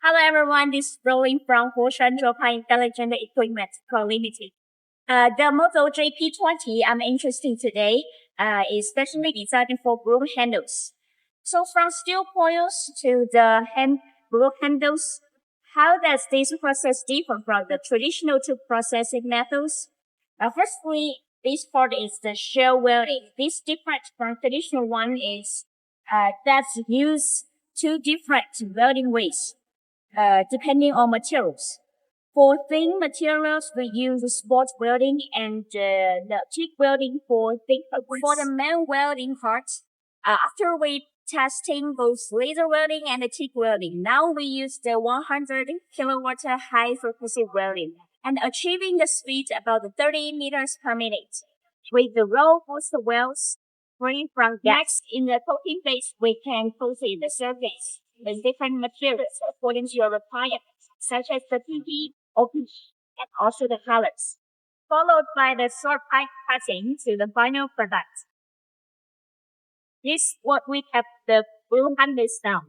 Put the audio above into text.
Hello everyone, this is Broom from Jopar Intelligent Equipment Co. Limited. The model JP20 I'm interested in today is specially designed for broom handles. So from steel coils to the broom handles, how does this process differ from the traditional tool processing methods? Firstly, this part is the shell welding. This different from traditional one is that's use two different welding ways depending on materials. For thin materials, we use spot welding and the TIG welding for thick. For the main welding parts, after we testing both laser welding and the TIG welding, now we use the 100 kilowatt high frequency welding and achieving the speed about 30 meters per minute. With the roll booster welds free from gas. Next, in the coating phase, we can coat the surface with different materials according to your requirements, such as the TP, OP, and also the colors, followed by the short pipe cutting to the final product. This is what we have the broom handles down.